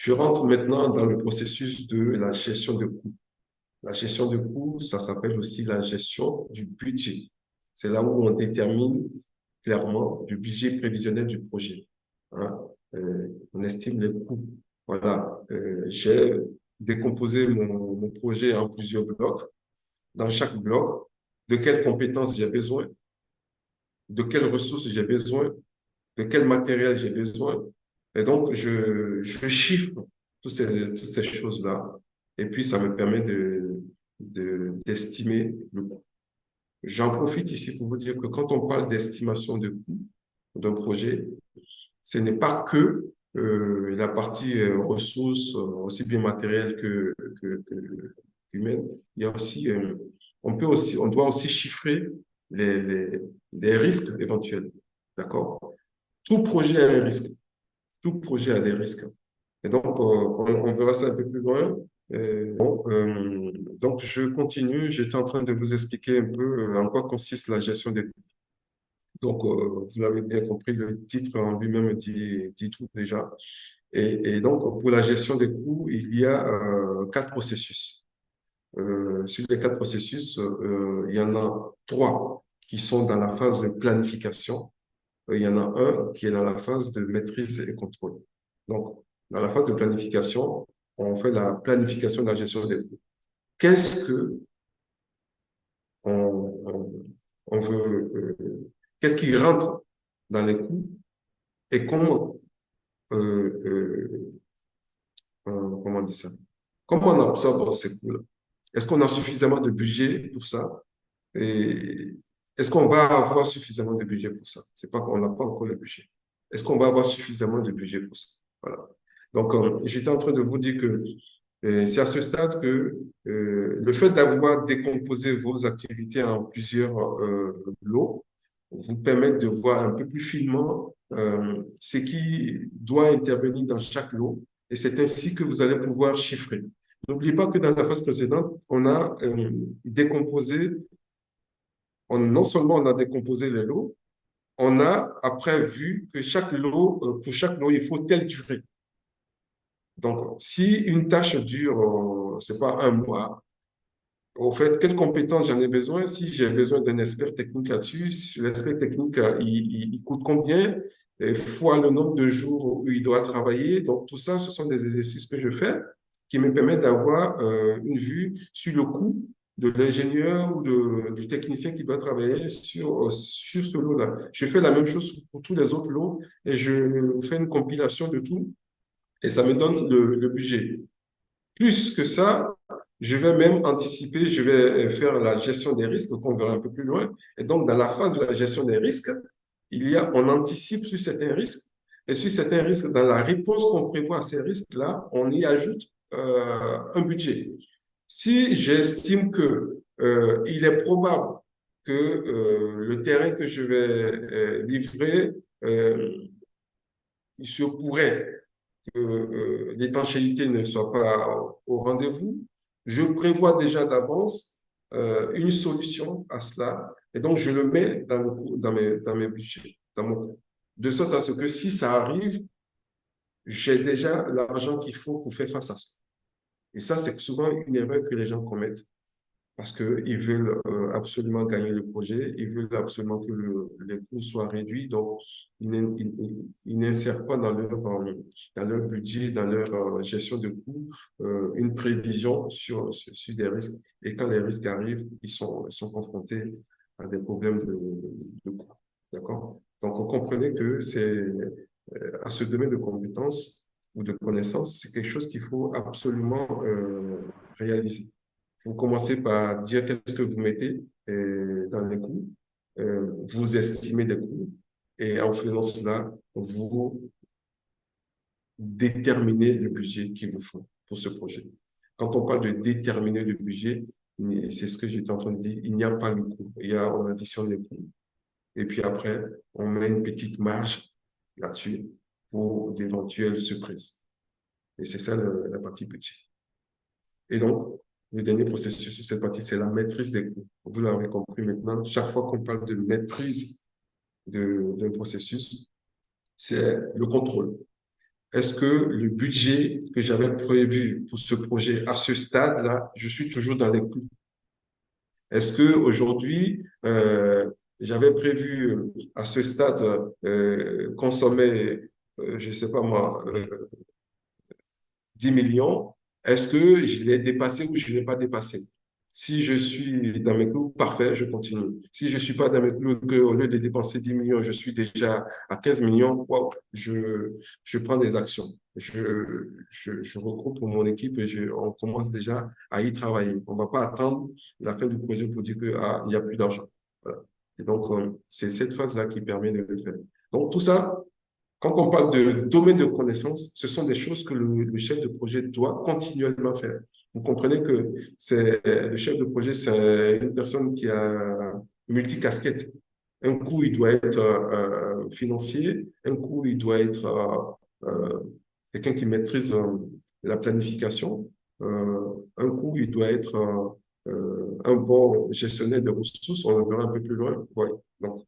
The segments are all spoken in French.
Je rentre maintenant dans le processus de la gestion de coûts. La gestion de coûts, ça s'appelle aussi la gestion du budget. C'est là où on détermine clairement le budget prévisionnel du projet. Hein. On estime les coûts. Voilà. J'ai décomposé mon projet en plusieurs blocs. Dans chaque bloc, de quelles compétences j'ai besoin, de quelles ressources j'ai besoin, de quel matériel j'ai besoin. Et donc, je chiffre toutes ces choses-là. Et puis, ça me permet d'estimer le coût. J'en profite ici pour vous dire que quand on parle d'estimation de coût d'un projet, ce n'est pas que la partie ressources, aussi bien matérielles que humaines. Il y a aussi, on doit aussi chiffrer les, les, les risques éventuels. D'accord? Tout projet a un risque. Tout projet a des risques. Et donc, on verra ça un peu plus loin. Donc, je continue. J'étais en train de vous expliquer un peu en quoi consiste la gestion des coûts. Donc, vous l'avez bien compris, le titre en lui-même dit tout déjà. Et donc, pour la gestion des coûts, il y a quatre processus. Sur les quatre processus, il y en a trois qui sont dans la phase de planification. Il y en a un qui est dans la phase de maîtrise et contrôle. Donc, dans la phase de planification, on fait la planification de la gestion des coûts. Qu'est-ce que on, on veut, qu'est-ce qui rentre dans les coûts et euh, euh, comment on dit ça? Comment on absorbe ces coûts-là? Est-ce qu'on a suffisamment de budget pour ça? Et est-ce qu'on va avoir suffisamment de budget pour ça? C'est pas qu'on n'a pas encore le budget. Est-ce qu'on va avoir suffisamment de budget pour ça? Voilà. Donc, j'étais en train de vous dire que c'est à ce stade que le fait d'avoir décomposé vos activités en plusieurs lots vous permet de voir un peu plus finement ce qui doit intervenir dans chaque lot et c'est ainsi que vous allez pouvoir chiffrer. N'oubliez pas que dans la phase précédente, on a décomposé, non seulement on a décomposé les lots, on a après vu que chaque lot, pour chaque lot, il faut telle durée. Donc, si une tâche dure, c'est pas un mois, au fait, quelles compétences j'en ai besoin? Si j'ai besoin d'un expert technique là-dessus, si l'expert technique, il coûte combien? Fois le nombre de jours où il doit travailler. Donc, tout ça, ce sont des exercices que je fais qui me permettent d'avoir une vue sur le coût de l'ingénieur ou du technicien qui doit travailler sur ce lot-là. Je fais la même chose pour tous les autres lots et je fais une compilation de tout et ça me donne le budget. Plus que ça, je vais même anticiper, je vais faire la gestion des risques qu'on verra un peu plus loin. Et donc, dans la phase de la gestion des risques, on anticipe sur certains risques. Et sur certains risques, dans la réponse qu'on prévoit à ces risques-là, on y ajoute un budget. Si j'estime que il est probable que le terrain que je vais livrer, il se pourrait que l'étanchéité ne soit pas au rendez-vous, je prévois déjà d'avance une solution à cela et donc je le mets dans mes budgets, dans mon coût. De sorte à ce que si ça arrive, j'ai déjà l'argent qu'il faut pour faire face à ça. Et ça, c'est souvent une erreur que les gens commettent parce qu'ils veulent absolument gagner le projet, ils veulent absolument que les coûts soient réduits, donc ils n'insèrent pas dans leur budget, dans leur gestion de coûts, une prévision sur des risques. Et quand les risques arrivent, ils sont confrontés à des problèmes de coûts. D'accord? Donc, vous comprenez que c'est à ce domaine de compétences ou de connaissances, c'est quelque chose qu'il faut absolument réaliser. Vous commencez par dire qu'est-ce que vous mettez dans les coûts, vous estimez des coûts, et en faisant cela, vous déterminez le budget qu'il vous faut pour ce projet. Quand on parle de déterminer le budget, c'est ce que j'étais en train de dire, il n'y a pas le coût. On additionne les coûts, et puis après, on met une petite marge là-dessus pour d'éventuelles surprises. Et c'est ça la partie budget. Et donc, le dernier processus sur cette partie, c'est la maîtrise des coûts. Vous l'avez compris maintenant, chaque fois qu'on parle de maîtrise d'un processus, c'est le contrôle. est-ce que le budget que j'avais prévu pour ce projet à ce stade-là, je suis toujours dans les clous? Est-ce que aujourd'hui, j'avais prévu à ce stade consommer, je ne sais pas moi, 10 millions, est-ce que je l'ai dépassé ou je ne l'ai pas dépassé? Si je suis dans mes clous, parfait, je continue. Si je ne suis pas dans mes clous, qu'au lieu de dépenser 10 millions, je suis déjà à 15 millions, wow, je prends des actions. Je regroupe mon équipe et on commence déjà à y travailler. On ne va pas attendre la fin du projet pour dire que, ah, il n'y a plus d'argent. Voilà. Et donc, c'est cette phase-là qui permet de le faire. Donc, tout ça, quand on parle de domaine de connaissance, ce sont des choses que le chef de projet doit continuellement faire. Vous comprenez que le chef de projet, c'est une personne qui a multicasquette. Un coup, il doit être financier, un coup, il doit être quelqu'un qui maîtrise la planification, un coup, il doit être un bon gestionnaire de ressources, on le verra un peu plus loin. Ouais. Donc,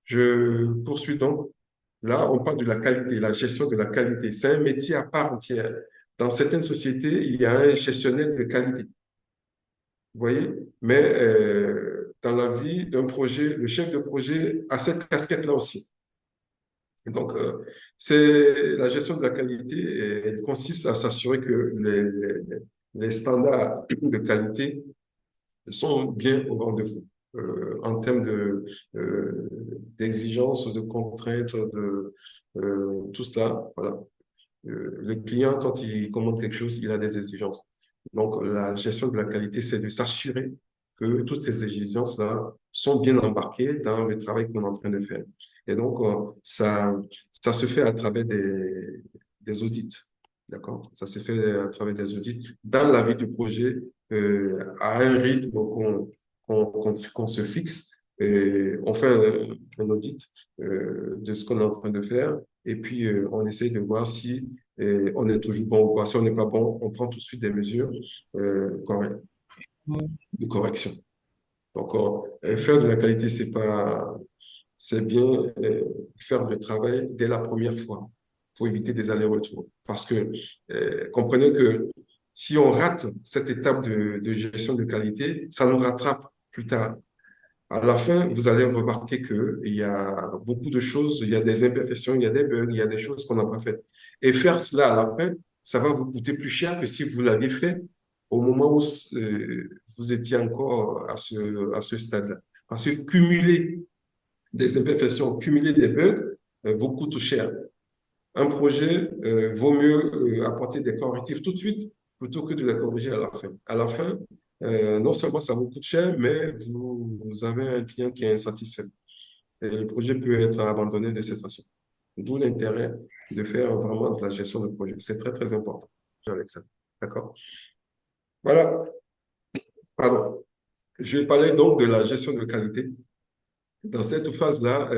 je poursuis donc. Là, on parle de la qualité, la gestion de la qualité. C'est un métier à part entière. Dans certaines sociétés, il y a un gestionnaire de qualité. Vous voyez? Mais dans la vie d'un projet, le chef de projet a cette casquette-là aussi. Et donc, c'est la gestion de la qualité, elle consiste à s'assurer que les standards de qualité sont bien au rendez-vous en termes d'exigences, de contraintes, de tout cela. Voilà. Le client, quand il commande quelque chose, il a des exigences. Donc, la gestion de la qualité, c'est de s'assurer que toutes ces exigences-là sont bien embarquées dans le travail qu'on est en train de faire. Et donc, ça se fait à travers des audits. D'accord? Ça se fait à travers des audits dans la vie du projet, à un rythme qu'on se fixe. Et on fait un audit de ce qu'on est en train de faire et puis on essaye de voir si on est toujours bon ou pas. Si on n'est pas bon, on prend tout de suite des mesures correctes, de correction. Donc, faire de la qualité, c'est bien faire le travail dès la première fois pour éviter des allers-retours. Parce que comprenez que si on rate cette étape de gestion de qualité, ça nous rattrape plus tard. À la fin, vous allez remarquer qu'il y a beaucoup de choses, il y a des imperfections, il y a des bugs, il y a des choses qu'on n'a pas faites. Et faire cela à la fin, ça va vous coûter plus cher que si vous l'aviez fait au moment où vous étiez encore à ce stade-là. Parce que cumuler des imperfections, cumuler des bugs, vous coûte cher. Un projet vaut mieux apporter des correctifs tout de suite plutôt que de les corriger à la fin. À la fin, non seulement ça vous coûte cher, mais vous avez un client qui est insatisfait. Et le projet peut être abandonné de cette façon. D'où l'intérêt de faire vraiment de la gestion de projet. C'est très, très important avec ça. D'accord? Voilà. Pardon. Je vais parler donc de la gestion de qualité. Dans cette phase-là,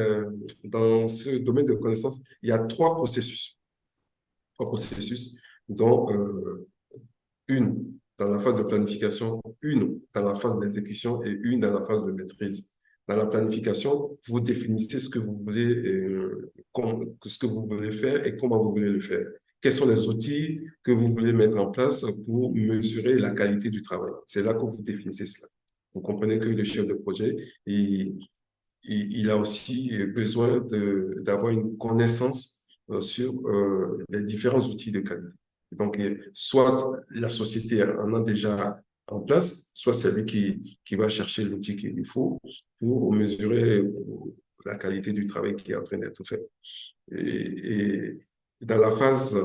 dans ce domaine de connaissance, il y a trois processus, dont une dans la phase de planification, une dans la phase d'exécution et une dans la phase de maîtrise. Dans la planification, vous définissez ce que vous voulez, ce que vous voulez faire et comment vous voulez le faire. Quels sont les outils que vous voulez mettre en place pour mesurer la qualité du travail? C'est là que vous définissez cela. Vous comprenez que le chef de projet, il a aussi besoin d'avoir une connaissance sur les différents outils de qualité. Donc, soit la société en a déjà en place, soit c'est lui qui va chercher l'outil qu'il faut pour mesurer la qualité du travail qui est en train d'être fait. Et dans la phase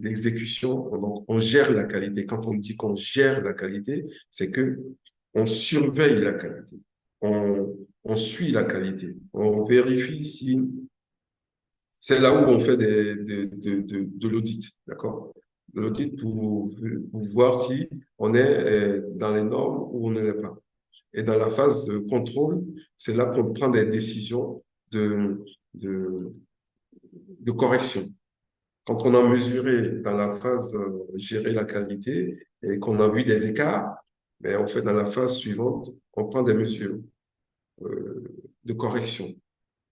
d'exécution, donc on gère la qualité. Quand on dit qu'on gère la qualité, c'est que on surveille la qualité, on suit la qualité, on vérifie si c'est là où on fait de l'audit, d'accord? De l'audit pour voir si on est dans les normes ou on ne l'est pas. Et dans la phase de contrôle, c'est là qu'on prend des décisions de, de correction. Quand on a mesuré dans la phase gérer la qualité et qu'on a vu des écarts, mais en fait, dans la phase suivante, on prend des mesures de correction.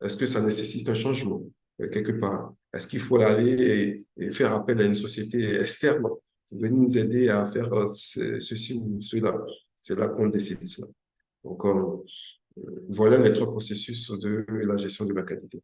Est-ce que ça nécessite un changement? quelque part? Est-ce qu'il faut aller et faire appel à une société externe pour venir nous aider à faire ceci ou cela? C'est là qu'on décide ça. Donc, voilà les trois processus de la gestion de la qualité.